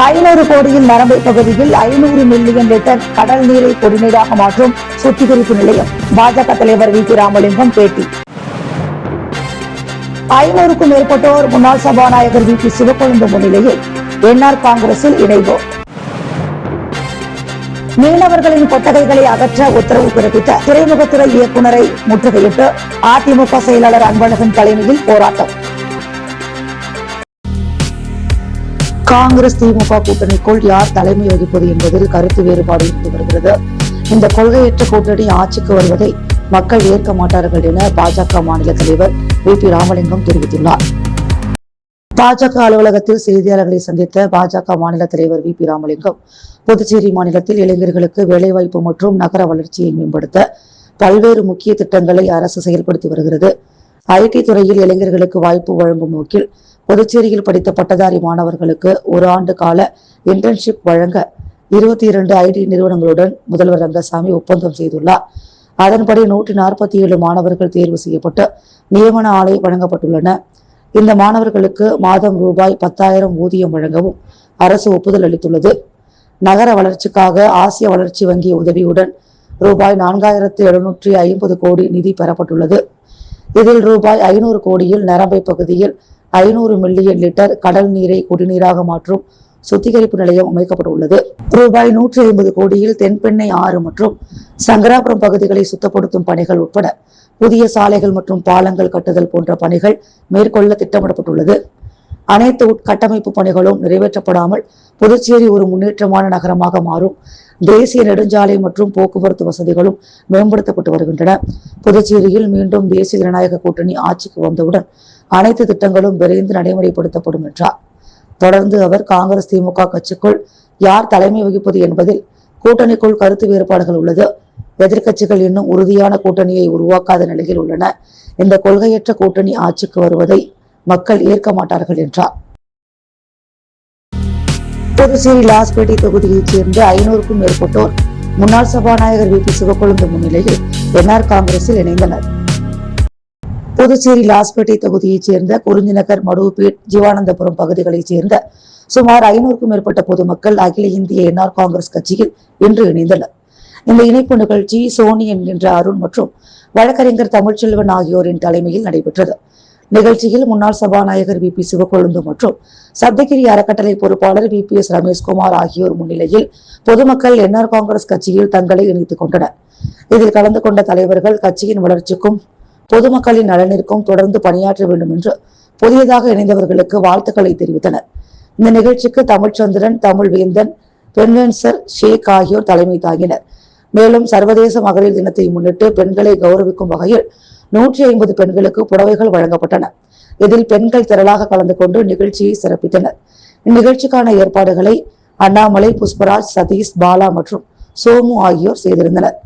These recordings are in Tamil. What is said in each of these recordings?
500 கோடியில் நரம்பை பகுதியில் 500 மில்லியன் லிட்டர் கடல் நீரை குடிநீராக மாற்றும் சுத்திகரிப்பு நிலையம். பாஜக தலைவர் வி.பி. ராமலிங்கம் பேட்டி. 500க்கும் மேற்பட்டோர் முன்னாள் சபாநாயகர் வி.பி. சிவக்கொழுந்து முன்னிலையில் என்ஆர் காங்கிரஸில் இணைவு. மீனவர்களின் கொட்டகைகளை அகற்ற உத்தரவு பிறப்பித்த துறைமுகத்துறை இயக்குநரை முற்றுகையிட்டு அதிமுக செயலாளர் அன்பழகன் தலைமையில் போராட்டம். காங்கிரஸ் திமுக கூட்டணிக்குள் யார் தலைமை வகிப்பது என்பதில் கருத்து வேறுபாடு இருந்து வருகிறது. இந்த கொள்கையற்ற கூட்டணி ஆட்சிக்கு வருவதை மக்கள் ஏற்க மாட்டார்கள் என பாஜக மாநில தலைவர் வி.பி. ராமலிங்கம் தெரிவித்துள்ளார். பாஜக அலுவலகத்தில் செய்தியாளர்களை சந்தித்த பாஜக மாநில தலைவர் வி.பி. ராமலிங்கம், புதுச்சேரி மாநிலத்தில் இளைஞர்களுக்கு வேலைவாய்ப்பு மற்றும் நகர வளர்ச்சியை மேம்படுத்த பல்வேறு முக்கிய திட்டங்களை அரசு செயல்படுத்தி வருகிறது. ஐடி துறையில் இளைஞர்களுக்கு வாய்ப்பு வழங்கும் நோக்கில் புதுச்சேரியில் படித்த பட்டதாரி மாணவர்களுக்கு 1 ஆண்டு கால இன்டர்ன்ஷிப் வழங்க 22 ஐடி நிறுவனங்களுடன் முதல்வர் ரங்கசாமி ஒப்பந்தம் செய்துள்ளார். அதன்படி 147 மாணவர்கள் தேர்வு செய்யப்பட்டு நியமன ஆணை வழங்கப்பட்டுள்ளன. இந்த மாணவர்களுக்கு மாதம் ரூபாய் 10,000 ஊதியம் வழங்கவும் அரசு ஒப்புதல் அளித்துள்ளது. நகர வளர்ச்சிக்காக ஆசிய வளர்ச்சி வங்கி உதவியுடன் ரூபாய் 4,750 கோடி நிதி பெறப்பட்டுள்ளது. இதில் ரூபாய் 500 கோடியில் நரம்பை பகுதியில் 500 மில்லியன் லிட்டர் கடல் நீரை குடிநீராக மாற்றும் சுத்திகரிப்பு நிலையம் அமைக்கப்பட்டுள்ளது. ரூபாய் 150 கோடியில் தென்பெண்ணை ஆறு மற்றும் சங்கராபுரம் பகுதிகளை சுத்தப்படுத்தும் பணிகள் உட்பட புதிய சாலைகள் மற்றும் பாலங்கள் கட்டுதல் போன்ற பணிகள் மேற்கொள்ள திட்டமிடப்பட்டுள்ளது. அனைத்து உட்கட்டமைப்பு பணிகளும் நிறைவேற்றப்படாமல் புதுச்சேரி ஒரு முன்னேற்றமான நகரமாக மாறும். தேசிய நெடுஞ்சாலை மற்றும் போக்குவரத்து வசதிகளும் மேம்படுத்தப்பட்டு வருகின்றன. புதுச்சேரியில் மீண்டும் தேசிய ஜனநாயக கூட்டணி ஆட்சிக்கு வந்தவுடன் அனைத்து திட்டங்களும் விரைந்து நடைமுறைப்படுத்தப்படும் என்றார். தொடர்ந்து அவர் காங்கிரஸ் திமுக கட்சிக்குள் யார் தலைமை வகிப்பது என்பதில் கூட்டணிக்குள் கருத்து வேறுபாடுகள் உள்ளது. எதிர்க்கட்சிகள் இன்னும் உறுதியான கூட்டணியை உருவாக்காத நிலையில் உள்ளன. இந்த கொள்கையற்ற கூட்டணி ஆட்சிக்கு வருவதை மக்கள் ஏற்க மாட்டார்கள் என்றார். புதுச்சேரி லாஸ்பேட்டை தொகுதியைச் சேர்ந்த 500க்கும் மேற்பட்டோர் முன்னாள் சபாநாயகர் வி.பி. சிவக்கொழுந்து முன்னிலையில் என்ஆர் காங்கிரஸில் இணைந்தனர். புதுச்சேரி லாஸ்பேட்டை தொகுதியைச் சேர்ந்த குறிஞ்சிநகர், மடுவுப்பேட், ஜீவானந்தபுரம் பகுதிகளைச் சேர்ந்த சுமார் 500க்கும் மேற்பட்ட பொதுமக்கள் அகில இந்திய என்ஆர் காங்கிரஸ் கட்சியில் இன்று இணைந்தனர். இந்த இணைப்பு நிகழ்ச்சி சோனி என்கின்ற அருண் மற்றும் வழக்கறிஞர் தமிழ்ச்செல்வன் ஆகியோரின் தலைமையில் நடைபெற்றது. நிகழ்ச்சியில் முன்னாள் சபாநாயகர் வி.பி. சிவக்கொழுந்து மற்றும் சப்தகிரி அறக்கட்டளை பொறுப்பாளர் வி.பி.எஸ். ரமேஷ்குமார் ஆகியோர் முன்னிலையில் பொதுமக்கள் என்ஆர் காங்கிரஸ் கட்சியில் தங்களை இணைத்துக் கொண்டனர். இதில் கலந்து கொண்ட தலைவர்கள் கட்சியின் வளர்ச்சிக்கும் பொதுமக்களின் நலனிற்கும் தொடர்ந்து பணியாற்ற வேண்டும் என்று புதியதாக இணைந்தவர்களுக்கு வாழ்த்துக்களை தெரிவித்தனர். இந்த நிகழ்ச்சிக்கு தமிழ்ச்சந்திரன், தமிழ்வேந்தன், பென்வென்சர் ஷேக் ஆகியோர் தலைமை தாங்கினர். மேலும் சர்வதேச மகளிர் தினத்தை முன்னிட்டு பெண்களை கௌரவிக்கும் வகையில் 150 பெண்களுக்கு புடவைகள் வழங்கப்பட்டன. இதில் பெண்கள் திரளாக கலந்து கொண்டு நிகழ்ச்சியை சிறப்பித்தனர். இந்நிகழ்ச்சிக்கான ஏற்பாடுகளை அண்ணாமலை, புஷ்பராஜ், சதீஷ், பாலா மற்றும் சோமு ஆகியோர் செய்திருந்தனர்.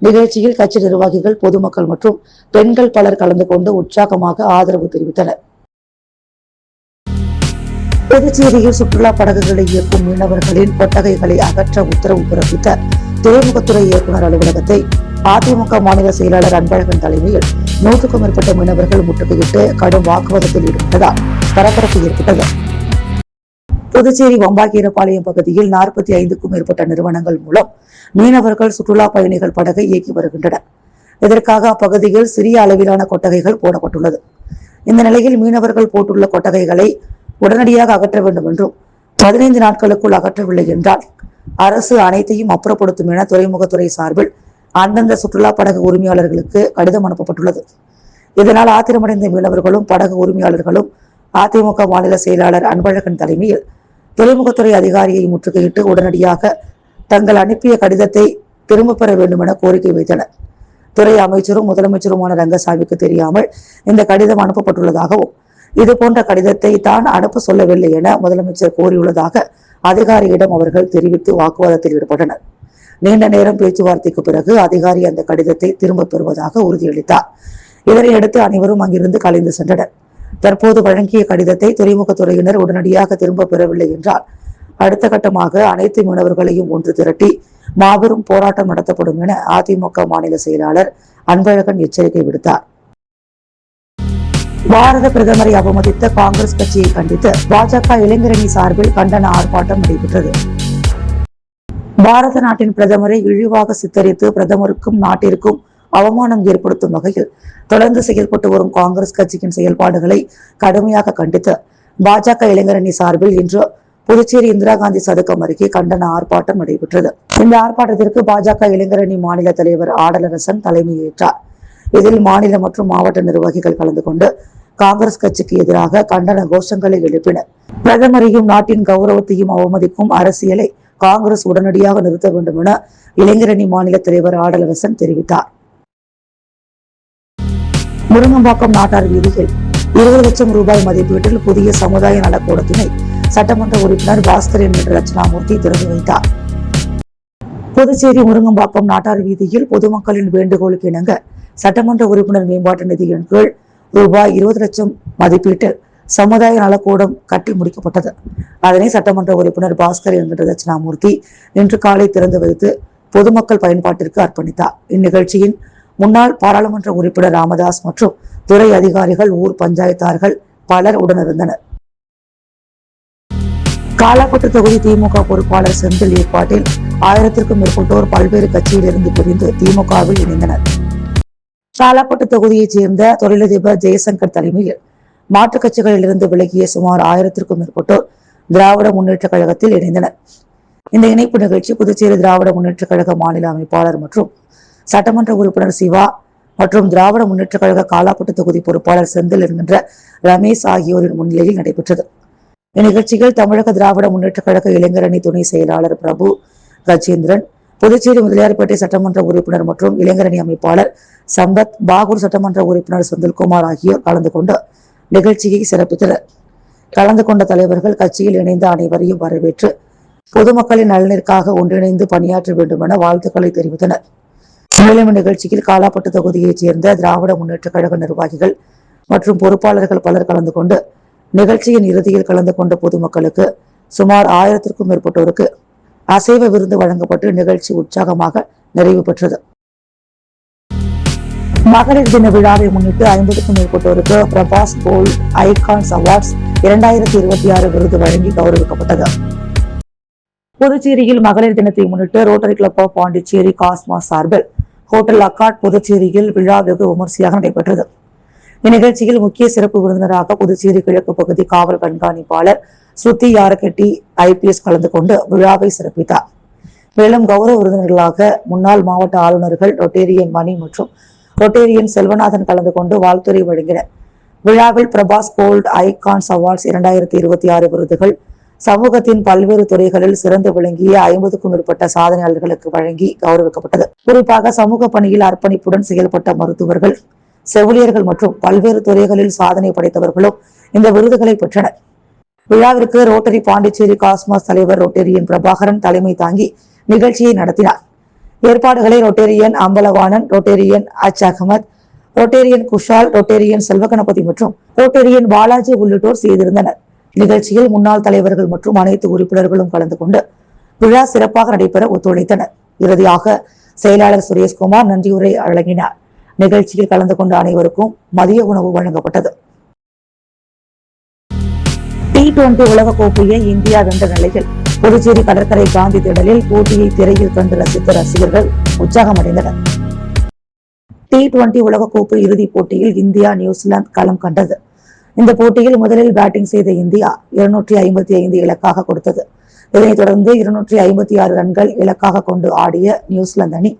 நிகழ்ச்சியில் கட்சி நிர்வாகிகள், பொதுமக்கள் மற்றும் பெண்கள் பலர் கலந்து கொண்டு உற்சாகமாக ஆதரவு தெரிவித்தனர். புதுச்சேரியில் சுற்றுலா படகுகளை இயக்கும் மீனவர்களின் கொட்டகைகளை அகற்ற உத்தரவு பிறப்பித்த துறைமுகத்துறை இயக்குநர் அலுவலகத்தை அதிமுக மாநில செயலாளர் அன்பழகன் தலைமையில் 100க்கும் மேற்பட்ட மீனவர்கள் முற்றுகையிட்டு கடும் வாக்குவாதத்தில் ஈடுபட்டதால் பரபரப்பு ஏற்பட்டது. புதுச்சேரி வம்பாக்கீரபாளையம் பகுதியில் 45க்கும் மேற்பட்ட நிறுவனங்கள் மூலம் மீனவர்கள் சுற்றுலா பயணிகள் படகை இயக்கி வருகின்றனர். இதற்காக அப்பகுதியில் சிறிய அளவிலான கொட்டகைகள் போடப்பட்டுள்ளது. இந்த நிலையில் மீனவர்கள் போட்டுள்ள கொட்டகைகளை உடனடியாக அகற்ற வேண்டும் என்றும் 15 நாட்களுக்குள் அகற்றவில்லை என்றால் அரசு அனைத்தையும் அப்புறப்படுத்தும் என துறைமுகத்துறை சார்பில் அந்தந்த சுற்றுலா படகு உரிமையாளர்களுக்கு கடிதம் அனுப்பப்பட்டுள்ளது. இதனால் ஆத்திரமடைந்த மீனவர்களும் படகு உரிமையாளர்களும் அதிமுக மாநில செயலாளர் அன்பழகன் தலைமையில் துறைமுகத்துறை அதிகாரியை முற்றுகையிட்டு உடனடியாக தங்கள் அனுப்பிய கடிதத்தை திரும்ப பெற வேண்டும் என கோரிக்கை வைத்தனர். துறை அமைச்சரும் முதலமைச்சருமான ரங்கசாமிக்கு தெரியாமல் இந்த கடிதம் அனுப்பப்பட்டுள்ளதாகவும் இது போன்ற கடிதத்தை தான் அனுப்ப சொல்லவில்லை என முதலமைச்சர் கோரியுள்ளதாக அதிகாரியிடம் அவர்கள் தெரிவித்து வாக்குவாதத்தில் ஈடுபட்டனர். நீண்ட நேரம் பேச்சுவார்த்தைக்கு பிறகு அதிகாரி அந்த கடிதத்தை திரும்ப பெறுவதாக உறுதியளித்தார். இதனையடுத்து அனைவரும் அங்கிருந்து கலைந்து சென்றனர். தற்போது வழங்கிய கடிதத்தை துறைமுகத்துறையினர் உடனடியாக திரும்ப பெறவில்லை என்றால் அடுத்த கட்டமாக அனைத்து மீனவர்களையும் ஒன்று திரட்டி மாபெரும் போராட்டம் நடத்தப்படும் என அதிமுக மாநில செயலாளர் அன்பழகன் எச்சரிக்கை விடுத்தார். பாரத பிரதமரை அவமதித்த காங்கிரஸ் கட்சியை கண்டித்து பாஜக இளைஞரணி சார்பில் கண்டன ஆர்ப்பாட்டம் நடைபெற்றது. பாரத நாட்டின் பிரதமரை இழிவாக சித்தரித்து பிரதமருக்கும் நாட்டிற்கும் அவமானம் ஏற்படுத்தும் வகையில் தொடர்ந்து செயல்பட்டு வரும் காங்கிரஸ் கட்சியின் செயல்பாடுகளை கடுமையாக கண்டித்து பாஜக இளைஞரணி சார்பில் இன்று புதுச்சேரி இந்திரா காந்தி சதுக்கம் அருகே கண்டன ஆர்ப்பாட்டம் நடைபெற்றது. இந்த ஆர்ப்பாட்டத்திற்கு பாஜக இளைஞரணி மாநில தலைவர் ஆடலரசன் தலைமையேற்றார். இதில் மாநில மற்றும் மாவட்ட நிர்வாகிகள் கலந்து கொண்டு காங்கிரஸ் கட்சிக்கு எதிராக கண்டன கோஷங்களை எழுப்பினர். பிரதமரையும் நாட்டின் கௌரவத்தையும் அவமதிக்கும் அரசியலை காங்கிரஸ் உடனடியாக நிறுத்த வேண்டும் என இளைஞரணி மாநில தலைவர் ஆடலரசன் தெரிவித்தார். முருங்கம்பாக்கம் நாட்டார் வீதியில் 20 லட்சம் ரூபாய் மதிப்பீட்டில் புதிய சமுதாய நலக்கூடத்தினை சட்டமன்ற உறுப்பினர் பாஸ்கர் என்கிற ரச்சனாமூர்த்தி திறந்து வைத்தார். புதுச்சேரி முருங்கம்பாக்கம் நாட்டார் வீதியில் பொதுமக்களின் வேண்டுகோளுக்கு இணங்க சட்டமன்ற உறுப்பினர் மேம்பாட்டு நிதியின் கீழ் ரூபாய் 20 லட்சம் மதிப்பீட்டில் சமுதாய நலக்கூடம் கட்டி முடிக்கப்பட்டது. அதனை சட்டமன்ற உறுப்பினர் பாஸ்கர் என்கிற தட்சிணாமூர்த்தி இன்று காலை திறந்து வைத்து பொதுமக்கள் பயன்பாட்டிற்கு அர்ப்பணித்தார். இந்நிகழ்ச்சியின் முன்னாள் பாராளுமன்ற உறுப்பினர் ராமதாஸ் மற்றும் துறை அதிகாரிகள், ஊர் பஞ்சாயத்தார்கள் பலர் உடனிருந்தனர். காலாப்பட்டு தொகுதி திமுக பொறுப்பாளர் செந்தில் ஏற்பாட்டில் 1000க்கும் மேற்பட்டோர் பல்வேறு கட்சியிலிருந்து பிரிந்து திமுகவில் இணைந்தனர். காலாப்பட்டு தொகுதியைச் சேர்ந்த தொழிலதிபர் ஜெயசங்கர் தலைமையில் மாற்றுக் கட்சிகளிலிருந்து விலகிய சுமார் 1000க்கும் மேற்பட்டோர் திராவிட முன்னேற்ற கழகத்தில் இணைந்தனர். இந்த இணைப்பு நிகழ்ச்சி புதுச்சேரி திராவிட முன்னேற்ற கழக மாநில அமைப்பாளர் மற்றும் சட்டமன்ற உறுப்பினர் சிவா மற்றும் திராவிட முன்னேற்ற கழக காலாப்பட்டு தொகுதி பொறுப்பாளர் செந்தில் என்கின்ற ரமேஷ் ஆகியோரின் முன்னிலையில் நடைபெற்றது. இந்நிகழ்ச்சியில் தமிழக திராவிட முன்னேற்ற கழக இளைஞரணி துணை செயலாளர் பிரபு கஜேந்திரன், புதுச்சேரி முதலியார்பேட்டை சட்டமன்ற உறுப்பினர் மற்றும் இளைஞரணி அமைப்பாளர் சம்பத், பாகூர் சட்டமன்ற உறுப்பினர் செந்தில்குமார் ஆகியோர் கலந்து கொண்டு நிகழ்ச்சியை சிறப்பித்தனர். கலந்து கொண்ட தலைவர்கள் கட்சியில் இணைந்த அனைவரையும் வரவேற்று பொதுமக்களின் நலனிற்காக ஒன்றிணைந்து பணியாற்ற வேண்டும் என வாழ்த்துக்களை தெரிவித்தனர். மேலும் இந்நிகழ்ச்சியில் காலாப்பட்டு தொகுதியைச் சேர்ந்த திராவிட முன்னேற்ற கழக நிர்வாகிகள் மற்றும் பொறுப்பாளர்கள் பலர் கலந்து கொண்டு நிகழ்ச்சியின் இறுதியில் கலந்து கொண்ட பொதுமக்களுக்கு சுமார் 1000க்கும் மேற்பட்டோருக்கு அசைவ விருந்து வழங்கப்பட்டு நிகழ்ச்சி உற்சாகமாக நிறைவு பெற்றது. மகளிர் தின விழாவை முன்னிட்டு 50க்கும் மேற்பட்டோருக்கு பிரபாஸ் கோல்ட் ஐகான்ஸ் அவார்ட்ஸ் 2026 விருது வழங்கி கௌரவிக்கப்பட்டது. புதுச்சேரியில் மகளிர் தினத்தை முன்னிட்டு Rotary Club of Pondicherry Cosmos சார்பில் ஹோட்டல் அக்காட் புதுச்சேரியில் விழா வெகு விமர்சையாக நடைபெற்றது. இந்நிகழ்ச்சியில் முக்கிய சிறப்பு விருந்தினராக புதுச்சேரி கிழக்கு பகுதி காவல் கண்காணிப்பாளர் ஸ்ருதி யாரகெட்டி IPS கலந்து கொண்டு விழாவை சிறப்பித்தார். மேலும் கௌரவ விருந்தினர்களாக முன்னாள் மாவட்ட ஆளுநர்கள் ரொட்டேரியன் மணி மற்றும் ரொட்டேரியன் செல்வநாதன் கலந்து கொண்டு வாழ்த்துரை வழங்கினர். விழாவில் பிரபாஸ் கோல்ட் ஐகான்ஸ் அவார்ட்ஸ் 2026 விருதுகள் சமூகத்தின் பல்வேறு துறைகளில் சிறந்து விளங்கிய 50க்கும் மேற்பட்ட சாதனையாளர்களுக்கு வழங்கி கௌரவிக்கப்பட்டது. குறிப்பாக சமூக பணியில் அர்ப்பணிப்புடன் செயல்பட்ட மருத்துவர்கள், செவிலியர்கள் மற்றும் பல்வேறு துறைகளில் சாதனை படைத்தவர்களும் இந்த விருதுகளை பெற்றனர். விழாவிற்கு ரோட்டரி பாண்டிச்சேரி காஸ்மாஸ் தலைவர் ரொட்டேரியன் பிரபாகரன் தலைமை தாங்கி நிகழ்ச்சியை நடத்தினார். ஏற்பாடுகளை Rotarian Ambalavanan, Rotarian Ahmed, Rotarian Kushal, Rotarian Selvaganapathy மற்றும் ரொட்டேரியன் பாலாஜி உள்ளிட்டோர் செய்திருந்தனர். நிகழ்ச்சியில் முன்னாள் தலைவர்கள் மற்றும் அனைத்து உறுப்பினர்களும் கலந்து கொண்டு விழா சிறப்பாக நடைபெற ஒத்துழைத்தனர். இறுதியாக செயலாளர் சுரேஷ்குமார் நன்றியுரை வழங்கினார். நிகழ்ச்சியில் கலந்து கொண்ட அனைவருக்கும் மதிய உணவு வழங்கப்பட்டது. T20 உலகக்கோப்பையை இந்தியா வென்ற நிலையில் புதுச்சேரி கடற்கரை காந்தி திடலில் போட்டியை திரையில் கண்டு ரசித்த ரசிகர்கள் உற்சாகமடைந்தனர். T20 உலகக்கோப்பை இறுதிப் போட்டியில் இந்தியா நியூசிலாந்து களம் கண்டது. இந்த போட்டியில் முதலில் பேட்டிங் செய்த இந்தியா 255 இலக்காக கொடுத்தது. இதனைத் தொடர்ந்து 256 ரன்கள் இலக்காக கொண்டு ஆடிய நியூசிலாந்து அணி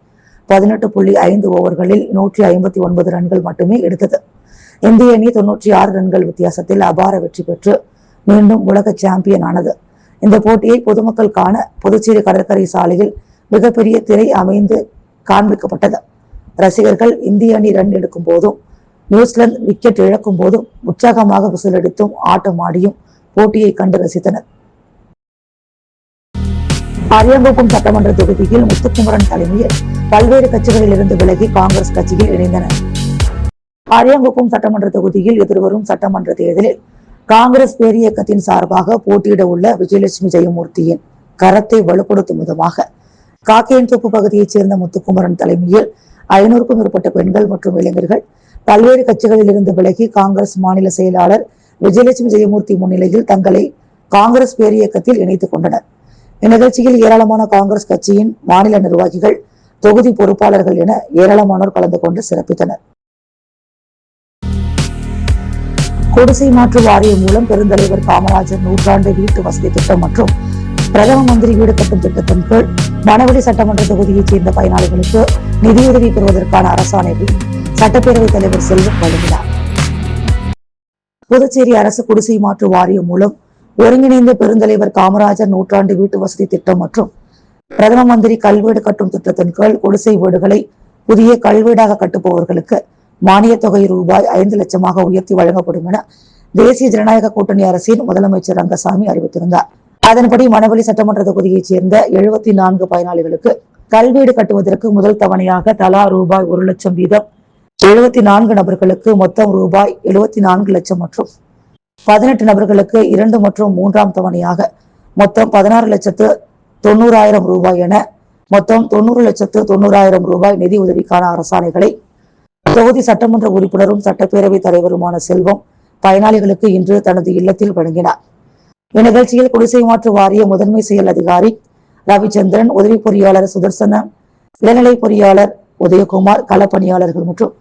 18.5 ஓவர்களில் 159 ரன்கள் மட்டுமே எடுத்தது. இந்திய அணி 96 ரன்கள் வித்தியாசத்தில் அபார வெற்றி பெற்று மீண்டும் உலக சாம்பியன் ஆனது. இந்த போட்டியை பொதுமக்கள் காண புதுச்சேரி கடற்கரை சாலையில் மிகப்பெரிய திரை அமைந்து காண்பிக்கப்பட்டது. ரசிகர்கள் இந்திய அணி ரன் எடுக்கும் போதும் நியூசிலாந்து விக்கெட் இழக்கும் போதும் உற்சாகமாக விசிலடித்தும் ஆட்டம் ஆடியும் போட்டியை கண்டு ரசித்தனர். அரியாங்குப்பம் சட்டமன்ற தொகுதியில் முத்துக்குமரன் தலைமையில் பல்வேறு கட்சிகளில் இருந்து விலகி காங்கிரஸ் கட்சியில் இணைந்தனர். அரியாங்குப்பம் சட்டமன்ற தொகுதியில் எதிர்வரும் சட்டமன்ற தேர்தலில் காங்கிரஸ் பேரியக்கத்தின் சார்பாக போட்டியிட உள்ள விஜயலட்சுமி ஜெயமூர்த்தியின் கரத்தை வலுப்படுத்தும் விதமாக காக்கையன்தோப்பு பகுதியைச் சேர்ந்த முத்துக்குமரன் தலைமையில் 500க்கும் மேற்பட்ட பெண்கள் மற்றும் இளைஞர்கள் பல்வேறு கட்சிகளில் இருந்து விலகி காங்கிரஸ் மாநில செயலாளர் விஜயலட்சுமி ஜெயமூர்த்தி முன்னிலையில் தங்களை காங்கிரஸ் பேரியக்கத்தில் இணைத்துக் கொண்டனர். இந்நிகழ்ச்சியில் ஏராளமான காங்கிரஸ் கட்சியின் மாநில நிர்வாகிகள், தொகுதி பொறுப்பாளர்கள் என ஏராளமானோர் கலந்து கொண்டு சிறப்பித்தனர். குடிசை மாற்று வாரியம் மூலம் பெருந்தலைவர் காமராஜர் நூற்றாண்டு வீட்டு வசதி திட்டம் மற்றும் பிரதம மந்திரி வீடு கட்டும் திட்டத்தின் கீழ் மணவெளி சட்டமன்ற தொகுதியைச் சேர்ந்த பயனாளிகளுக்கு நிதியுதவி பெறுவதற்கான அரசாணையை சட்டப்பேரவைத் தலைவர் செல்வம் வழங்கினார். புதுச்சேரி அரசு குடிசை மாற்று வாரியம் மூலம் ஒருங்கிணைந்த பெருந்தலைவர் காமராஜர் நூற்றாண்டு வீட்டு வசதி திட்டம் மற்றும் பிரதம மந்திரி கல்வீடு கட்டும் திட்டத்தின் கீழ் குடிசை வீடுகளை புதிய கல்வீடாக கட்டுபவர்களுக்கு மானிய தொகை ரூபாய் 5 லட்சமாக உயர்த்தி வழங்கப்படும் என தேசிய ஜனநாயக கூட்டணி அரசின் முதலமைச்சர் ரங்கசாமி அறிவித்திருந்தார். அதன்படி மணவெளி சட்டமன்ற தொகுதியைச் சேர்ந்த 74 பயனாளிகளுக்கு கல்வீடு கட்டுவதற்கு முதல் தவணையாக தலா ரூபாய் 1 லட்சம் வீதம் 74 நபர்களுக்கு மொத்தம் ரூபாய் 74 லட்சம் மற்றும் 18 நபர்களுக்கு 2 மற்றும் 3ஆம் தவணையாக மொத்தம் 16,90,000 ரூபாய் என மொத்தம் 90,90,000 ரூபாய் நிதி உதவிக்கான அரசாணைகளை தொகுதி சட்டமன்ற உறுப்பினரும் சட்டப்பேரவைத் தலைவருமான செல்வம் பயனாளிகளுக்கு இன்று தனது இல்லத்தில் வழங்கினார். இந்நிகழ்ச்சியில் குடிசை மாற்று வாரிய முதன்மை செயல் அதிகாரி ரவிச்சந்திரன், உதவி பொறியாளர் சுதர்சனம், இளநிலை பொறியாளர் உதயகுமார், களப்பணியாளர்கள் மற்றும்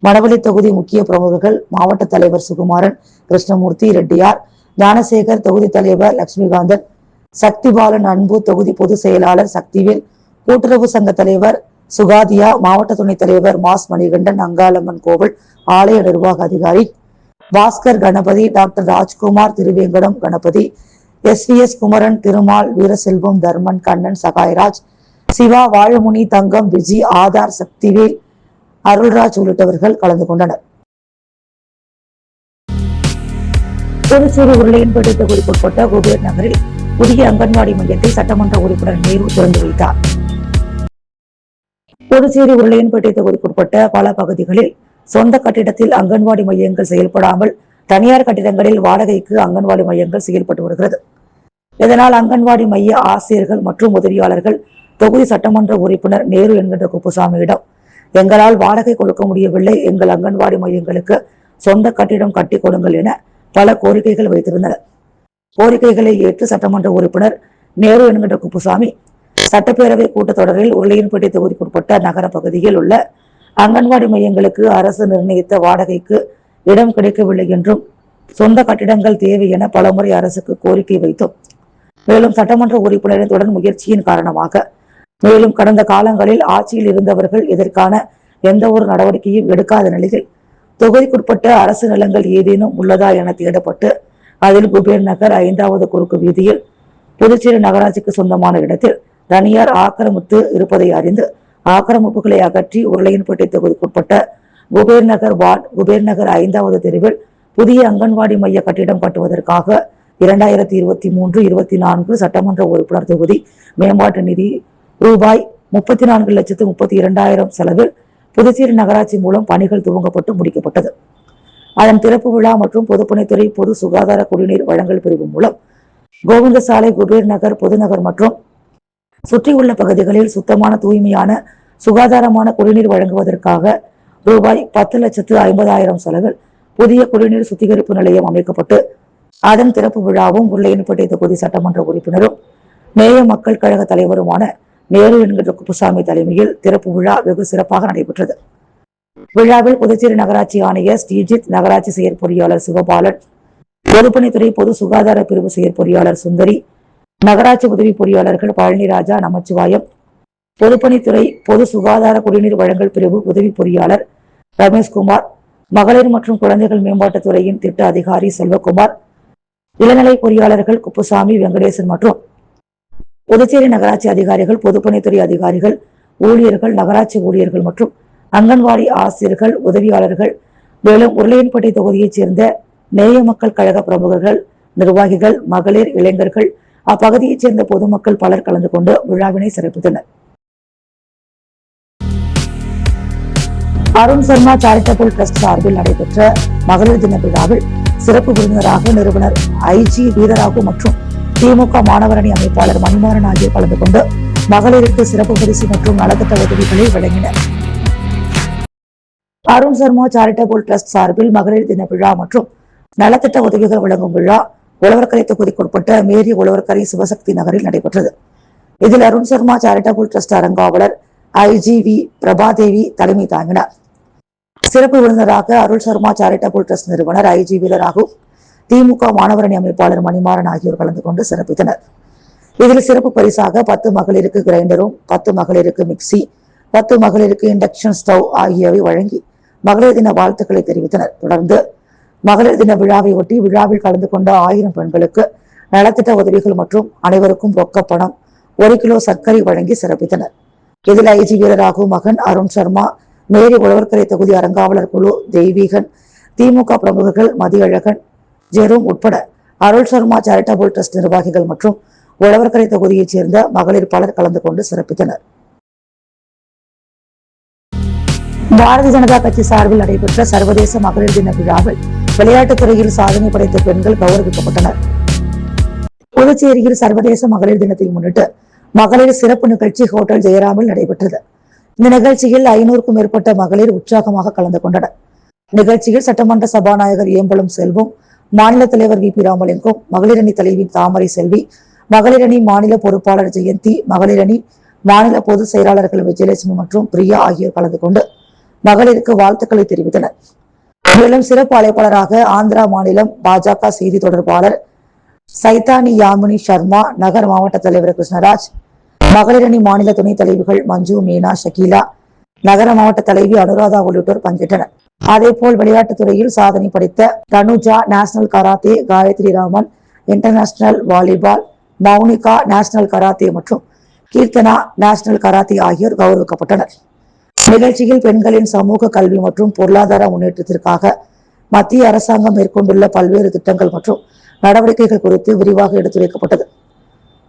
மணவெளி தொகுதி முக்கிய பிரமுகர்கள், மாவட்ட தலைவர் சுகுமாரன், கிருஷ்ணமூர்த்தி, ரெட்டியார், ஞானசேகர், தொகுதி தலைவர் லட்சுமிகாந்தன், சக்திபாலன், அன்பு, தொகுதி பொதுச் செயலாளர் சக்திவேல், கூட்டுறவு சங்க தலைவர் சுகாதியா, மாவட்ட துணைத் தலைவர் மாஸ் மணிகண்டன், அங்காளம்மன் கோவில் ஆலய நிர்வாக அதிகாரி பாஸ்கர் கணபதி, டாக்டர் ராஜ்குமார், திருவேங்கடம் கணபதி, SVS குமரன், திருமால், வீரசெல்வம், தர்மன், கண்ணன், சகாயராஜ், சிவா, வாழமுனி, தங்கம், விஜி, ஆதார், சக்திவேல், அருள்ராஜ் உள்ளிட்டவர்கள் கலந்து கொண்டனர். புதுச்சேரி உருளையன்பேட்டை தொகுதிக்குட்பட்ட குபேர் நகரில் புதிய அங்கன்வாடி மையத்தை சட்டமன்ற உறுப்பினர் நேரு திறந்து வைத்தார். புதுச்சேரி உருளையன்பேட்டை தொகுதிக்குட்பட்ட பல பகுதிகளில் சொந்த கட்டிடத்தில் அங்கன்வாடி மையங்கள் செயல்படாமல் தனியார் கட்டிடங்களில் வாடகைக்கு அங்கன்வாடி மையங்கள் செயல்பட்டு வருகிறது. இதனால் அங்கன்வாடி மைய ஆசிரியர்கள் மற்றும் உதவியாளர்கள் தொகுதி சட்டமன்ற உறுப்பினர் நேரு என்கின்ற குப்புசாமியிடம், எங்களால் வாடகை கொடுக்க முடியவில்லை, எங்கள் அங்கன்வாடி மையங்களுக்கு சொந்த கட்டிடம் கட்டி கொடுங்கள் என பல கோரிக்கைகள் வைத்திருந்தனர். கோரிக்கைகளை ஏற்று சட்டமன்ற உறுப்பினர் நேரு என்கின்ற குப்புசாமி சட்டப்பேரவை கூட்டத்தொடரில் உருளையன்பேட்டை தொகுதிக்குட்பட்ட நகர பகுதியில் உள்ள அங்கன்வாடி மையங்களுக்கு அரசு நிர்ணயித்த வாடகைக்கு இடம் கிடைக்கவில்லை என்றும் சொந்த கட்டிடங்கள் தேவை என பலமுறை அரசுக்கு கோரிக்கை வைத்தோம். மேலும் சட்டமன்ற உறுப்பினரின் தொடர் முயற்சியின் காரணமாக மேலும் கடந்த காலங்களில் ஆட்சியில் இருந்தவர்கள் இதற்கான எந்த ஒரு நடவடிக்கையும் எடுக்காத நிலையில் தொகுதிக்குட்பட்ட அரசு நிலங்கள் ஏதேனும் உள்ளதா என தேடப்பட்டு அதில் குபேர் நகர் 5வது குறுக்கு வீதியில் புதுச்சேரி நகராட்சிக்கு சொந்தமான இடத்தில் தனியார் ஆக்கிரமித்து இருப்பதை அறிந்து ஆக்கிரமிப்புகளை அகற்றி உருளையன்பேட்டை தொகுதிக்குட்பட்ட குபேர் நகர் வார்டு குபேர் நகர் 5வது தெருவில் புதிய அங்கன்வாடி மைய கட்டிடம் கட்டுவதற்காக 2023-24 சட்டமன்ற உறுப்பினர் தொகுதி மேம்பாட்டு நிதி ரூபாய் 34,32,000 செலவில் புதுச்சேரி நகராட்சி மூலம் பணிகள் துவங்கப்பட்டு முடிக்கப்பட்டது. அதன் திறப்பு விழா மற்றும் பொதுப்பணித்துறை பொது சுகாதார குடிநீர் வழங்கல் பிரிவு மூலம் கோவிந்தசாலை, குபேர் நகர், பொதுநகர் மற்றும் சுற்றியுள்ள பகுதிகளில் சுத்தமான, தூய்மையான, சுகாதாரமான குடிநீர் வழங்குவதற்காக ரூபாய் 10,50,000 செலவில் புதிய குடிநீர் சுத்திகரிப்பு நிலையம் அமைக்கப்பட்டு அதன் திறப்பு விழாவும் உருளையன்பேட்டை தொகுதி சட்டமன்ற உறுப்பினரும் நேய மக்கள் கழக தலைவருமான நேரு என்கின்ற குப்புசாமி தலைமையில் திறப்பு விழா வெகு சிறப்பாக நடைபெற்றது. விழாவில் புதுச்சேரி நகராட்சி ஆணையர் ஸ்ரீஜித், நகராட்சி செயற்பொறியாளர் சிவபாலன், பொதுப்பணித்துறை பொது சுகாதார பிரிவு செயற்பொறியாளர் சுந்தரி, நகராட்சி உதவி பொறியாளர்கள் பழனிராஜா, நமச்சிவாயம், பொதுப்பணித்துறை பொது சுகாதார குடிநீர் வழங்கல் பிரிவு உதவி பொறியாளர் ரமேஷ்குமார், மகளிர் மற்றும் குழந்தைகள் மேம்பாட்டுத்துறையின் திட்ட அதிகாரி செல்வகுமார், இளநிலை பொறியாளர்கள் குப்புசாமி, வெங்கடேசன் மற்றும் புதுச்சேரி நகராட்சி அதிகாரிகள், பொதுப்பணித்துறை அதிகாரிகள், ஊழியர்கள், நகராட்சி ஊழியர்கள் மற்றும் அங்கன்வாடி ஆசிரியர்கள், உதவியாளர்கள், மேலும் உருளையன்பேட்டை தொகுதியைச் சேர்ந்த நேய மக்கள் கழக பிரமுகர்கள், நிர்வாகிகள், மகளிர், இளைஞர்கள், அப்பகுதியைச் சேர்ந்த பொதுமக்கள் பலர் கலந்து கொண்டு விழாவினை சிறப்பித்தனர். அருண் சர்மா சேரிட்டபிள் ட்ரஸ்ட் சார்பில் நடைபெற்ற மகளிர் தின விழாவில் சிறப்பு விருந்தினராக நிறுவனர் IG வீரராகு மற்றும் திமுக மாணவரணி அமைப்பாளர் மணிமாறன் ஆகியோர் கலந்து கொண்டு மகளிருக்கு சிறப்பு பரிசு மற்றும் நலத்திட்ட உதவிகளை வழங்கினர். அருண் சர்மா சேரிட்டபிள் டிரஸ்ட் சார்பில் மகளிர் தின விழா மற்றும் நலத்திட்ட உதவிகள் வழங்கும் விழா உழவர்கரை தொகுதிக்குட்பட்ட மேரி உழவர்கரை சிவசக்தி நகரில் நடைபெற்றது. இதில் அருண் சர்மா சேரிட்டபிள் டிரஸ்ட் அறங்காவலர் IGV பிரபாதேவி தலைமை தாங்கினார். சிறப்பு விருந்தினராக அருள் சர்மா சேரிட்டபிள் டிரஸ்ட் நிறுவனர் IGV ராகு, திமுக மாணவரணி அமைப்பாளர் மணிமாறன் ஆகியோர் கலந்து கொண்டு சிறப்பித்தனர். இதில் சிறப்பு பரிசாக 10 மகளிருக்கு கிரைண்டரும், 10 மகளிருக்கு மிக்சி, 10 மகளிருக்கு இண்டக்ஷன் ஸ்டவ் ஆகியவை வழங்கி மகளிர் தின வாழ்த்துக்களை தெரிவித்தனர். தொடர்ந்து மகளிர் தின விழாவை ஒட்டி விழாவில் கலந்து கொண்ட 1000 பெண்களுக்கு நலத்திட்ட உதவிகள் மற்றும் அனைவருக்கும் ரொக்க பணம், 1 கிலோ சர்க்கரை வழங்கி சிறப்பித்தனர். இதில் IGV ராகு மகன் அருண் சர்மா, மேரி உழவர்கரை தொகுதி அறங்காவலர் குழு தெய்வீகன், திமுக பிரமுகர்கள் மதியழகன், ஜெரும் உட்பட அருள் சர்மா சேரிட்டபிள் டிரஸ்ட் நிர்வாகிகள் மற்றும் உழவர்கரை தொகுதியைச் சேர்ந்த மகளிர் பலர் கலந்து கொண்டு சிறப்பித்தனர். பாரதிய ஜனதா கட்சி சார்பில் நடைபெற்ற சர்வதேச மகளிர் தின விழாவில் விளையாட்டுத் துறையில் சாதனை படைத்த பெண்கள் கௌரவிக்கப்பட்டனர். புதுச்சேரியில் சர்வதேச மகளிர் தினத்தை முன்னிட்டு மகளிர் சிறப்பு நிகழ்ச்சி ஹோட்டல் ஜெயராமில் நடைபெற்றது. இந்த நிகழ்ச்சியில் 500க்கும் மேற்பட்ட மகளிர் உற்சாகமாக கலந்து கொண்டனர். நிகழ்ச்சியில் சட்டமன்ற சபாநாயகர் ஏம்பலம் செல்வம், மாநில தலைவர் VP ராமலிங்கம், மகளிரணி தலைவி தாமரை செல்வி, மகளிரணி மாநில பொறுப்பாளர் ஜெயந்தி, மகளிரணி மாநில பொதுச் செயலாளர்கள் விஜயலட்சுமி மற்றும் பிரியா ஆகியோர் கலந்து கொண்டு மகளிருக்கு வாழ்த்துக்களை தெரிவித்தனர். மேலும் சிறப்பு அழைப்பாளராக ஆந்திரா மாநிலம் பாஜக செய்தி தொடர்பாளர் சைதானி யாமினி சர்மா, நகர் மாவட்ட தலைவர் கிருஷ்ணராஜ், மகளிரணி மாநில துணைத் தலைவிகள் மஞ்சு, மீனா, ஷகீலா, நகர மாவட்ட தலைவி அனுராதா உள்ளிட்டோர் பங்கேற்றனர். அதேபோல் விளையாட்டுத் துறையில் சாதனை படைத்த Dhanuja national karate, Gayathri Raman international volleyball, Mounika national karate மற்றும் கீர்த்தனா நேஷனல் கராத்தே ஆகியோர் கௌரவிக்கப்பட்டனர். நிகழ்ச்சியில் பெண்களின் சமூக கல்வி மற்றும் பொருளாதார முன்னேற்றத்திற்காக மத்திய அரசாங்கம் மேற்கொண்டுள்ள பல்வேறு திட்டங்கள் மற்றும் நடவடிக்கைகள் குறித்து விரிவாக எடுத்துரைக்கப்பட்டது.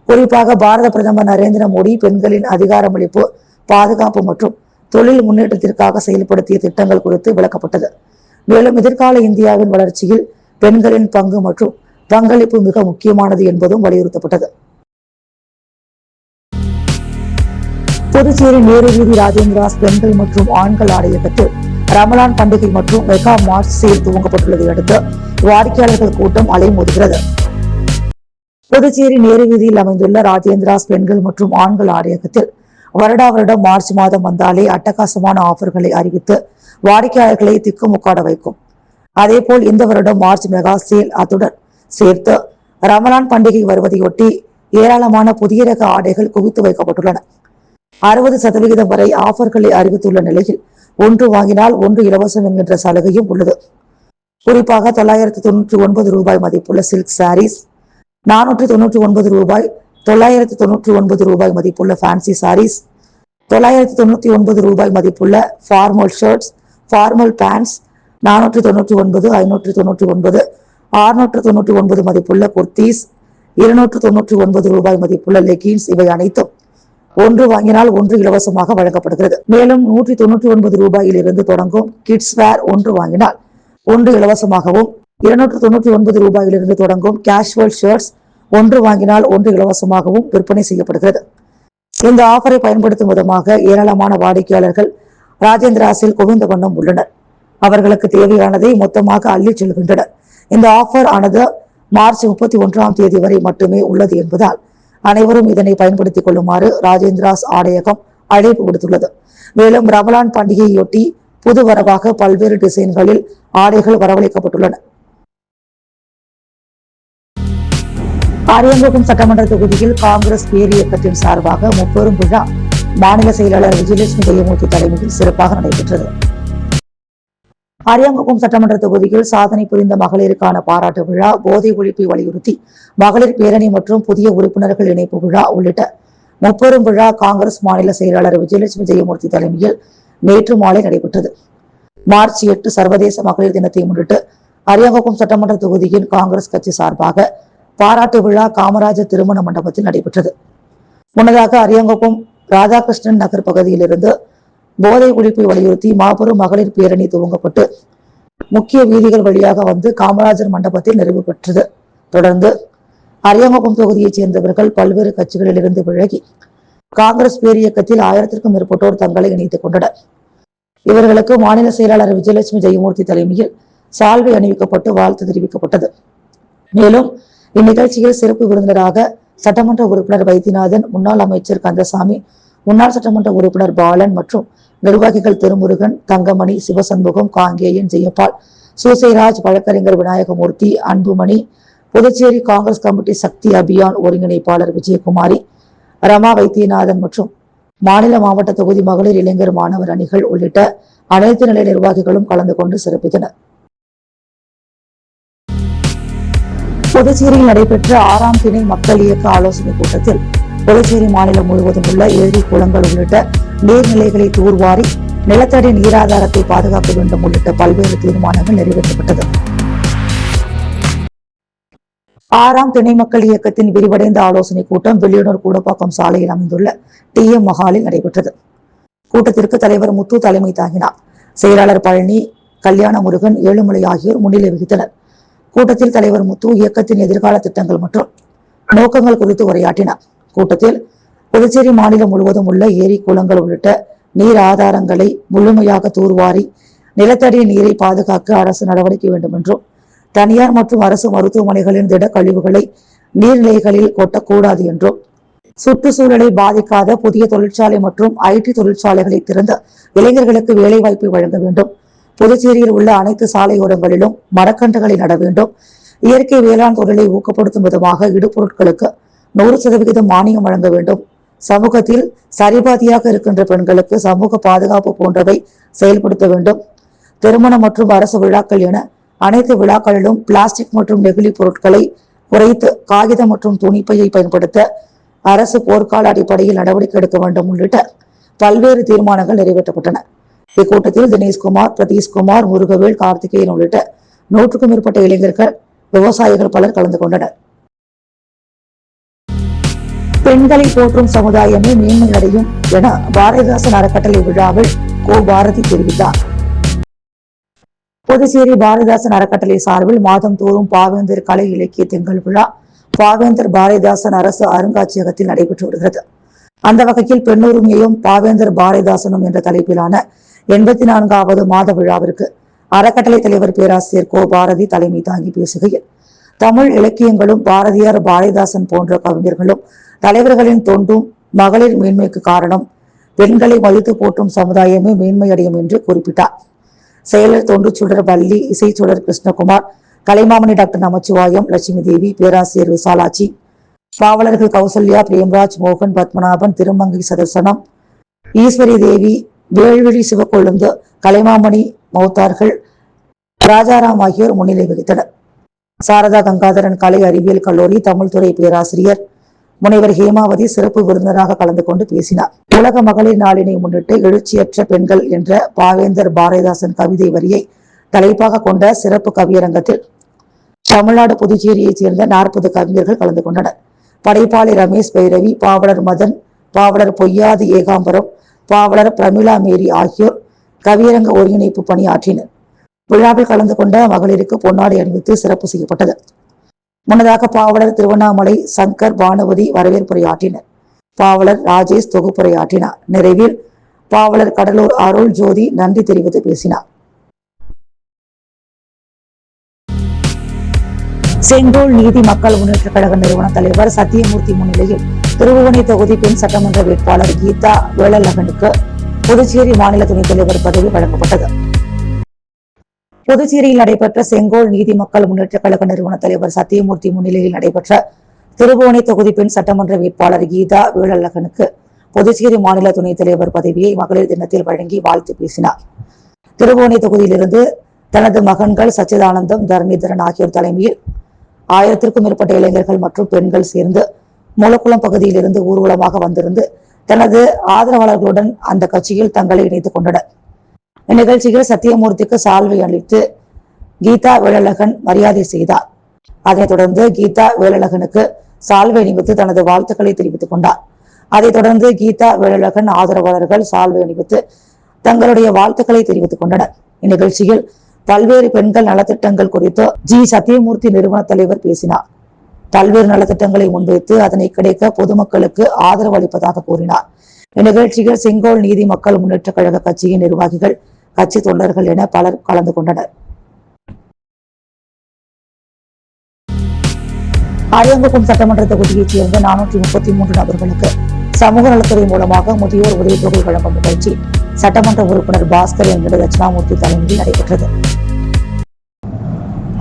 குறிப்பாக பாரத பிரதமர் நரேந்திர மோடி பெண்களின் அதிகாரமளிப்பு, பாதுகாப்பு மற்றும் தொழில் முன்னேற்றத்திற்காக செயல்படுத்திய திட்டங்கள் குறித்து விளக்கப்பட்டது. மேலும் எதிர்கால இந்தியாவின் வளர்ச்சியில் பெண்களின் பங்கு மற்றும் பங்களிப்பு மிக முக்கியமானது என்பதும் வலியுறுத்தப்பட்டது. புதுச்சேரி நேரு வீதி ராஜேந்திராஸ் பெண்கள் மற்றும் ஆண்கள் ஆடையகத்தில் ரமலான் பண்டிகை மற்றும் மெகா மார்ச் சேல் துவங்கப்பட்டுள்ளதை அடுத்து வாடிக்கையாளர்கள் கூட்டம் அலைமோதுகிறது. புதுச்சேரி நேரு வீதியில் அமைந்துள்ள ராஜேந்திராஸ் பெண்கள் மற்றும் ஆண்கள் ஆடையகத்தில் வருடா வருடம் மார்ச் மாதம் வந்தாலே அட்டகாசமான ஆஃபர்களை அறிவித்து வாடிக்கையாளர்களை திக்குமுக்காட வைக்கும். அதேபோல் இந்த வருடம் மார்ச் மெகா சேல் அத்துடன் சேர்த்து ரமலான் பண்டிகை வருவதையொட்டி ஏராளமான புதிய ரக ஆடைகள் குவித்து வைக்கப்பட்டுள்ளன. 60% வரை ஆஃபர்களை அறிவித்துள்ள நிலையில் 1 வாங்கினால் 1 இலவசம் என்கின்ற சலுகையும் உள்ளது. குறிப்பாக 999 ரூபாய் மதிப்புள்ள சில்க் சாரீஸ், 499 ரூபாய், 999 ரூபாய் மதிப்புள்ள ஃபேன்சி சாரீஸ், 999 ரூபாய் மதிப்புள்ள ஃபார்மல் ஷர்ட்ஸ், ஃபார்மல் பேண்ட்ஸ், 499, 599, 699 மதிப்புள்ள குர்தீஸ், 299 ரூபாய் மதிப்புள்ள லெகின்ஸ் இவை அனைத்தும் 1 வாங்கினால் 1 இலவசமாக வழங்கப்படுகிறது. மேலும் 199 ரூபாயில் இருந்து தொடங்கும் கிட்ஸ் வேர் 1 வாங்கினால் 1 இலவசமாகவும், 299 ரூபாயிலிருந்து தொடங்கும் கேஷுவல் ஷர்ட்ஸ் 1 வாங்கினால் 1 இலவசமாகவும் விற்பனை செய்யப்படுகிறது. இந்த ஆஃபரை பயன்படுத்தும் விதமாக ஏராளமான வாடிக்கையாளர்கள் ராஜேந்திராஸில் குவிந்த வண்ணம் உள்ளனர். அவர்களுக்கு தேவையானதை மொத்தமாக அள்ளி செல்கின்றனர். இந்த ஆஃபர் ஆனது மார்ச் 31ஆம் தேதி வரை மட்டுமே உள்ளது என்பதால் அனைவரும் இதனை பயன்படுத்திக் கொள்ளுமாறு ராஜேந்திராஸ் ஆடையகம் அழைப்பு விடுத்துள்ளது. மேலும் ரமலான் பண்டிகையொட்டி புது வரவாக பல்வேறு டிசைன்களில் ஆடைகள் வரவழைக்கப்பட்டுள்ளன. அரியங்குப்பம் சட்டமன்ற தொகுதியில் காங்கிரஸ் பேர் இயக்கத்தின் சார்பாக முப்பெரும் விழா மாநில செயலாளர் விஜயலட்சுமி ஜெயமூர்த்தி தலைமையில் சிறப்பாக நடைபெற்றது. அரியங்குப்பம் சட்டமன்ற தொகுதியில் சாதனை புரிந்த மகளிருக்கான பாராட்டு விழா, போதை ஒழிப்பை வலியுறுத்தி மகளிர் பேரணி மற்றும் புதிய உறுப்பினர்கள் இணைப்பு விழா உள்ளிட்ட முப்பெரும் விழா காங்கிரஸ் மாநில செயலாளர் விஜயலட்சுமி ஜெயமூர்த்தி தலைமையில் நேற்று மாலை நடைபெற்றது. மார்ச் 8 சர்வதேச மகளிர் தினத்தை முன்னிட்டு அரியங்குப்பம் சட்டமன்ற தொகுதியின் காங்கிரஸ் கட்சி சார்பாக பாராட்டு விழா காமராஜர் திருமண மண்டபத்தில் நடைபெற்றது. முன்னதாக அரியங்குப்பம் ராதாகிருஷ்ணன் நகர் பகுதியிலிருந்து போதை ஒழிப்பை வலியுறுத்தி மாபெரும் மகளிர் பேரணி துவங்கப்பட்டு முக்கிய வீதிகள் வழியாக வந்து காமராஜர் மண்டபத்தில் நிறைவு பெற்றது. தொடர்ந்து அரியங்குப்பம் தொகுதியைச் சேர்ந்தவர்கள் பல்வேறு கட்சிகளில் இருந்து விலகி காங்கிரஸ் பேரியக்கத்தில் 1000க்கும் மேற்பட்டோர் தங்களை இணைத்துக் கொண்டனர். இவர்களுக்கு மாநில செயலாளர் விஜயலட்சுமி ஜெயமூர்த்தி தலைமையில் சால்வை அணிவிக்கப்பட்டு வாழ்த்து தெரிவிக்கப்பட்டது. மேலும் இந்நிகழ்ச்சியில் சிறப்பு விருந்தினராக சட்டமன்ற உறுப்பினர் வைத்தியநாதன், முன்னாள் அமைச்சர் கந்தசாமி, முன்னாள் சட்டமன்ற உறுப்பினர் பாலன் மற்றும் நிர்வாகிகள் திருமுருகன், தங்கமணி, சிவசண்முகம், காங்கேயன், ஜெயபால், சூசைராஜ், வழக்கறிஞர் விநாயகமூர்த்தி, அன்புமணி, புதுச்சேரி காங்கிரஸ் கமிட்டி சக்தி அபியான் ஒருங்கிணைப்பாளர் விஜயகுமாரி, ரமா வைத்தியநாதன் மற்றும் மாநில மாவட்ட தொகுதி மகளிர் இளைஞர் மாணவர் அணிகள் உள்ளிட்ட அனைத்து நிலை நிர்வாகிகளும் கலந்து கொண்டு சிறப்பித்தனர். புதுச்சேரியில் நடைபெற்ற 6ஆம் திணை மக்கள் இயக்க ஆலோசனைக் கூட்டத்தில் புதுச்சேரி மாநிலம் முழுவதும் உள்ள ஏரி, குளங்கள் உள்ளிட்ட நீர்நிலைகளை தூர்வாரி நிலத்தடி நீராதாரத்தை பாதுகாக்க வேண்டும் உள்ளிட்ட பல்வேறு தீர்மானங்கள் நிறைவேற்றப்பட்டது. 6ஆம் திணை மக்கள் இயக்கத்தின் விரிவடைந்த ஆலோசனைக் கூட்டம் வில்லியனூர் கூடப்பாக்கம் சாலையில் அமைந்துள்ள TM மஹாலில் நடைபெற்றது. கூட்டத்திற்கு தலைவர் முத்து தலைமை தாங்கினார். செயலாளர் பழனி, கல்யாணமுருகன், ஏழுமலை ஆகியோர் முன்னிலை வகித்தனர். கூட்டத்தில் தலைவர் முத்து இயக்கத்தின் எதிர்கால திட்டங்கள் மற்றும் நோக்கங்கள் குறித்து உரையாற்றினார். கூட்டத்தில் புதுச்சேரி மாநிலம் முழுவதும் உள்ள ஏரி, குளங்கள் உள்ளிட்ட நீர் ஆதாரங்களை முழுமையாக தூர்வாரி நிலத்தடி நீரை பாதுகாக்க அரசு நடவடிக்கை வேண்டும் என்றும், தனியார் மற்றும் அரசு மருத்துவமனைகளின் திட கழிவுகளை நீர்நிலைகளில் கொட்டக்கூடாது என்றும், சுற்றுச்சூழலை பாதிக்காத புதிய தொழிற்சாலை மற்றும் IT தொழிற்சாலைகளை திறந்த இளைஞர்களுக்கு வேலைவாய்ப்பை வழங்க வேண்டும், புதுச்சேரியில் உள்ள அனைத்து சாலையோரங்களிலும் மரக்கன்றுகளை நட வேண்டும், இயற்கை வேளாண் தொழிலை ஊக்கப்படுத்தும் விதமாக இடுபொருட்களுக்கு 100% மானியம் வழங்க வேண்டும், சமூகத்தில் சரிபாதியாக இருக்கின்ற பெண்களுக்கு சமூக பாதுகாப்பு போன்றவை செயல்படுத்த வேண்டும், திருமணம் மற்றும் அரசு விழாக்கள் என அனைத்து விழாக்களிலும் பிளாஸ்டிக் மற்றும் நெகிழி பொருட்களை குறைத்து காகிதம் மற்றும் துணிப்பையை பயன்படுத்த அரசு போர்க்கால அடிப்படையில் நடவடிக்கை எடுக்க வேண்டும் உள்ளிட்ட பல்வேறு தீர்மானங்கள் நிறைவேற்றப்பட்டன. இக்கூட்டத்தில் தினேஷ்குமார், பிரதீஷ்குமார், முருகவேல், கார்த்திகேயன் உள்ளிட்ட 100க்கும் மேற்பட்ட இளைஞர்கள், விவசாயிகள் பலர் கலந்து கொண்டனர். பெண்களை போற்றும் சமுதாயமே மேன்மை அடையும் என பாரதிதாசன் அறக்கட்டளை விழாவில் கோ. பாரதி தெரிவித்தார். புதுச்சேரி பாரதிதாசன் அறக்கட்டளை சார்பில் மாதந்தோறும் பாவேந்தர் கலை இலக்கிய திங்கள் விழா பாவேந்தர் பாரதிதாசன் அரசு அருங்காட்சியகத்தில் நடைபெற்று வருகிறது. அந்த வகையில் பெண்ணுரிமையும் பாவேந்தர் பாரதிதாசனும் என்ற தலைப்பிலான 84வது மாத விழாவிற்கு அறக்கட்டளை தலைவர் பேராசிரியர் கோ. பாரதி தலைமை தாங்கி பேசுகையில், தமிழ் இலக்கியங்களும் பாரதியார், பாரதிதாசன் போன்ற கவிஞர்களும் தலைவர்களின் தொண்டும் மகளிர் மேன்மைக்கு காரணம் பெண்களை மதித்து போற்றும் சமுதாயமே மேன்மையடையும் என்று குறிப்பிட்டார். செயலர் தொண்டுச்சுடர் வள்ளி, இசைச்சுடர் கிருஷ்ணகுமார், கலைமாமணி டாக்டர் நமச்சிவாயம், லட்சுமி தேவி, பேராசிரியர் விசாலாட்சி, பாவலர்கள் கௌசல்யா, பிரேம்ராஜ், மோகன், பத்மநாபன், திருமங்கை சதர்சனம், ஈஸ்வரி தேவி, வேள்விழி சிவக்கொழுந்து, கலைமாமணி மௌத்தார்கள், ராஜாராம் ஆகியோர் முன்னிலை வகித்தனர். சாரதா கங்காதரன் கலை அறிவியல் கல்லூரி தமிழ்துறை பேராசிரியர் முனைவர் ஹேமாவதி சிறப்பு விருந்தினராக கலந்து கொண்டு பேசினார். உலக மகளிர் நாளினை முன்னிட்டு எழுச்சியற்ற பெண்கள் என்ற பாவேந்தர் பாரதிதாசன் கவிதை வரியை தலைப்பாக கொண்ட சிறப்பு கவியரங்கத்தில் தமிழ்நாடு, புதுச்சேரியைச் சேர்ந்த 40 கவிஞர்கள் கலந்து கொண்டனர். படைப்பாளி ரமேஷ் பைரவி, பாவலர் மதன், பாவலர் பொய்யாது ஏகாம்பரம், பாவலர் பிரமிளா மேரி ஆகியோர் கவியரங்க ஒருங்கிணைப்பு பணியாற்றினர். விழாவில் கலந்து கொண்ட மகளிருக்கு பொன்னாடை அணிவித்து சிறப்பு செய்யப்பட்டது. முன்னதாக பாவலர் திருவண்ணாமலை சங்கர், பானுவதி வரவேற்புரையாற்றினர். பாவலர் ராஜேஷ் தொகுப்புரையாற்றினார். நிறைவில் பாவலர் கடலூர் அருள் ஜோதி நன்றி தெரிவித்து பேசினார். செங்கோல் நீதி மக்கள் முன்னேற்ற கழக நிறுவன தலைவர் சத்தியமூர்த்தி முன்னிலையில் திருபுவனை தொகுதி பெண் சட்டமன்ற வேட்பாளர் கீதா வேலழகனுக்கு புதுச்சேரி மாநில துணைத் தலைவர் பதவி வழங்கப்பட்டது. புதுச்சேரியில் நடைபெற்ற செங்கோல் நீதி மக்கள் முன்னேற்ற கழக நிறுவன தலைவர் சத்தியமூர்த்தி முன்னிலையில் நடைபெற்ற திருபுவனை தொகுதி பெண் சட்டமன்ற வேட்பாளர் கீதா வேலழகனுக்கு புதுச்சேரி மாநில துணைத் தலைவர் பதவியை மகளிர் தினத்தில் வழங்கி வாழ்த்து பேசினார். திருபுவனை தொகுதியிலிருந்து தனது மகன்கள் சச்சிதானந்தம், தரணிதரன் ஆகியோர் தலைமையில் 1000க்கும் மேற்பட்ட இளைஞர்கள் மற்றும் பெண்கள் சேர்ந்து மூலக்குளம் பகுதியிலிருந்து ஊர்வலமாக வந்திருந்து தனது ஆதரவாளர்களுடன் அந்த கட்சியில் தங்களை இணைத்துக் கொண்டனர். இந்நிகழ்ச்சியில் சத்தியமூர்த்திக்கு சால்வை அளித்து கீதா வேலழகன் மரியாதை செய்தார். அதைத் தொடர்ந்து கீதா வேலழகனுக்கு சால்வை அணிவித்து தனது வாழ்த்துக்களை தெரிவித்துக் கொண்டார். அதைத் தொடர்ந்து கீதா வேலழகன் ஆதரவாளர்கள் சால்வை அணிவித்து தங்களுடைய வாழ்த்துக்களை தெரிவித்துக் கொண்டனர். இந்நிகழ்ச்சியில் பல்வேறு பெண்கள் நலத்திட்டங்கள் குறித்து சத்தியமூர்த்தி நிறுவன தலைவர் பேசினார். பல்வேறு நலத்திட்டங்களை முன்வைத்து அதனை கிடைக்க பொதுமக்களுக்கு ஆதரவு அளிப்பதாக கூறினார். இந்நிகழ்ச்சியில் செங்கோல் நீதி மக்கள் முன்னேற்ற கழக கட்சியின் நிர்வாகிகள், கட்சி தொண்டர்கள் என பலர் கலந்து கொண்டனர். அரியங்குப்பம் சட்டமன்ற தொகுதியைச் சேர்ந்த 433 நபர்களுக்கு சமூக நலத்துறை மூலமாக முதியோர் உதவித்தொகை வழங்கும் நிகழ்ச்சி சட்டமன்ற உறுப்பினர் பாஸ்கர் என்கிற தட்சிணாமூர்த்தி தலைமையில் நடைபெற்றது.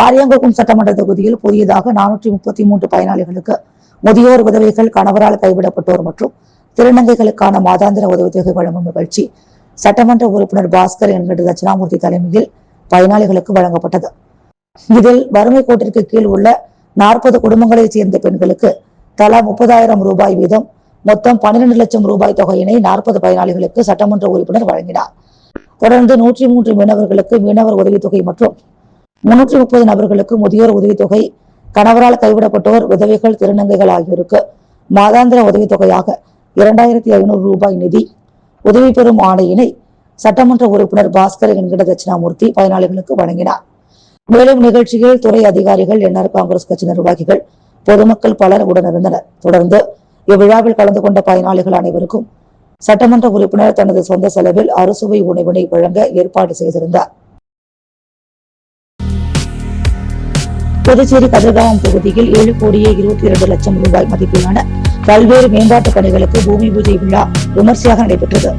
அரியங்குப்பம் சட்டமன்ற தொகுதியில் புதியதாக 433 பயனாளிகளுக்கு முதியோர் உதவிகள், கணவரால் கைவிடப்பட்டோர் மற்றும் திருநங்கைகளுக்கான மாதாந்திர உதவித்தொகை வழங்கும் நிகழ்ச்சி சட்டமன்ற உறுப்பினர் பாஸ்கர் என்கிற தட்சிணாமூர்த்தி தலைமையில் பயனாளிகளுக்கு வழங்கப்பட்டது. இதில் வறுமை கோட்டிற்கு கீழ் உள்ள 40 குடும்பங்களைச் சேர்ந்த பெண்களுக்கு தலா 30,000 ரூபாய் வீதம் மொத்தம் 12 லட்சம் ரூபாய் தொகையினை 40 பயனாளிகளுக்கு சட்டமன்ற உறுப்பினர் வழங்கினார். தொடர்ந்து 103 மீனவர்களுக்கு மீனவர் உதவித்தொகை மற்றும் 330 நபர்களுக்கு முதியோர் உதவித்தொகை, கணவரால் கைவிடப்பட்டோர், விதவைகள், திருநங்கைகள் ஆகியோருக்கு மாதாந்திர உதவித்தொகையாக 2,500 ரூபாய் நிதி உதவி பெறும் ஆணையினை சட்டமன்ற உறுப்பினர் பாஸ்கர் என்கிற தட்சிணாமூர்த்தி பயனாளிகளுக்கு வழங்கினார். மேலும் நிகழ்ச்சியில் துறை அதிகாரிகள், என்ஆர் காங்கிரஸ் கட்சி நிர்வாகிகள், பொதுமக்கள் பலர் உடனிருந்தனர். தொடர்ந்து இவ்விழாவில் கலந்து கொண்ட பயனாளிகள் அனைவருக்கும் சட்டமன்ற உறுப்பினர் தனது சொந்த செலவில் அறுசுவை உணவினை வழங்க ஏற்பாடு செய்திருந்தார். புதுச்சேரி கதிர்காமம் தொகுதியில் 7,22,00,000 ரூபாய் மதிப்பிலான பல்வேறு மேம்பாட்டு பணிகளுக்கு பூமி பூஜை விழா விமர்சையாக நடைபெற்றது.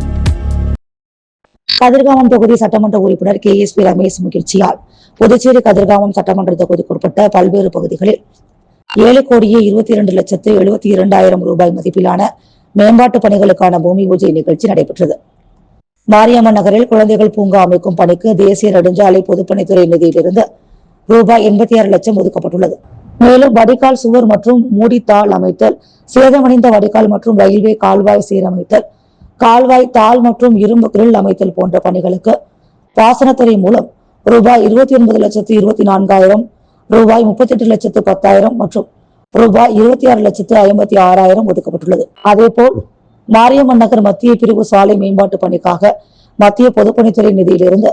கதிர்காமம் தொகுதி சட்டமன்ற உறுப்பினர் KSP ரமேஷ் முகிழ்ச்சியால் புதுச்சேரி கதிர்காமம் சட்டமன்ற தொகுதிக்குட்பட்ட பல்வேறு பகுதிகளில் 7,22,72,000 ரூபாய் மதிப்பிலான மேம்பாட்டு பணிகளுக்கான பூமி பூஜை நிகழ்ச்சி நடைபெற்றது. மாரியம்மன் நகரில் குழந்தைகள் பூங்கா அமைக்கும் பணிக்கு தேசிய நெடுஞ்சாலை பொதுப்பணித்துறை நிதியிலிருந்து ரூபாய் 86 லட்சம் ஒதுக்கப்பட்டுள்ளது. மேலும் வடிகால் சுவர் மற்றும் மூடித்தாள் அமைத்தல், சேதமடைந்த வடிகால் மற்றும் ரயில்வே கால்வாய் சீரமைத்தல், கால்வாய் தாள் மற்றும் இரும்பு கிரில் அமைத்தல் போன்ற பணிகளுக்கு பாசனத்துறை மூலம் ரூபாய் 29,24,000, ரூபாய் 38,10,000 மற்றும் ரூபாய் 26,56,000 ஒதுக்கப்பட்டுள்ளது. அதேபோல் மாரியம்மன் நகர் மத்திய பிரிவு சாலை மேம்பாட்டு பணிக்காக மத்திய பொதுப்பணித்துறை நிதியிலிருந்து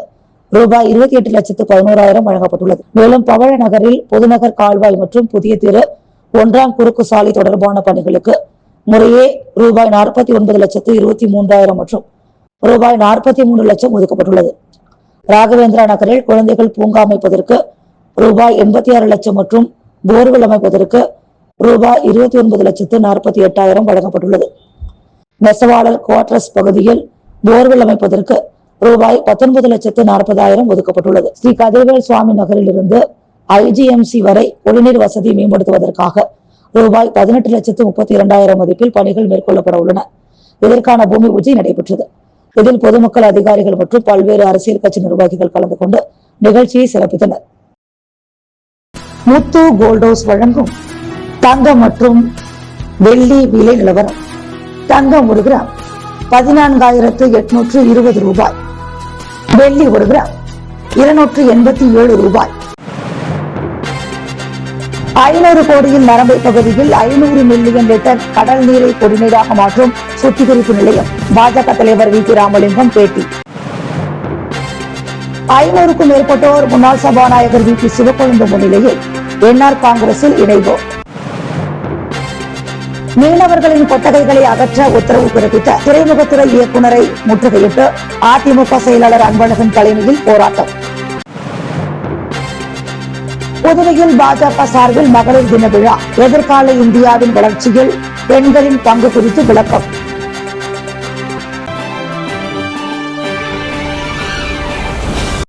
ரூபாய் 28,11,000 வழங்கப்பட்டுள்ளது. மேலும் பவழ நகரில் பொதுநகர் கால்வாய் மற்றும் புதிய தெரு 1ஆம் குறுக்கு சாலை தொடர்பான பணிகளுக்கு முறையே ரூபாய் 49,23,000 மற்றும் ரூபாய் 43 லட்சம் ஒதுக்கப்பட்டுள்ளது. ராகவேந்திரா நகரில் குழந்தைகள் பூங்கா அமைப்பதற்கு ரூபாய் 86 லட்சம் மற்றும் போர்வெல் அமைப்பதற்கு ரூபாய் 29,48,000 வழங்கப்பட்டுள்ளது. நெசவாளர் குவார்டர்ஸ் பகுதியில் போர்வெல் அமைப்பதற்கு ரூபாய் 19,40,000 ஒதுக்கப்பட்டுள்ளது. ஸ்ரீ கதிர்வேல் சுவாமி நகரில் இருந்து IGMC வரை குடிநீர் வசதி மேம்படுத்துவதற்காக ரூபாய் 18,32,000 மதிப்பில் பணிகள் மேற்கொள்ளப்பட உள்ளன. இதற்கான பூமி பூஜை நடைபெற்றது. இதில் பொதுமக்கள், அதிகாரிகள் மற்றும் பல்வேறு அரசியல் கட்சி நிர்வாகிகள் கலந்து கொண்டு நிகழ்ச்சியை சிறப்பித்தனர். முத்து கோல்ட் ஹவுஸ் வழங்கும் தங்கம் மற்றும் வெள்ளி விலை நிலவரம். தங்கம் 1 கிராம் 14,820 ரூபாய், வெள்ளி 1 கிராம் 287 ரூபாய். 500 கோடியில் நரம்பை பகுதியில் 500 மில்லியன் லிட்டர் கடல் நீரை குடிநீராக மாற்றும் சுத்திகரிப்பு நிலையம். பாஜக தலைவர் VP ராமலிங்கம் பேட்டி. 500க்கும் மேற்பட்டோர் முன்னாள் சபாநாயகர் VP சிவக்கொழுந்து முன்னிலையில் என்ஆர் காங்கிரஸில் இணைவோம். மீனவர்களின் கொட்டகைகளை அகற்ற உத்தரவு பிறப்பித்த துறைமுகத்துறை இயக்குநரை முற்றுகையிட்டு அதிமுக செயலாளர் அன்பழகன் தலைமையில் போராட்டம். புதுவையில் பாஜக சார்பில் மகளிர் தின விழா. எதிர்கால இந்தியாவின் வளர்ச்சியில் பெண்களின் பங்கு குறித்து விளக்கம்.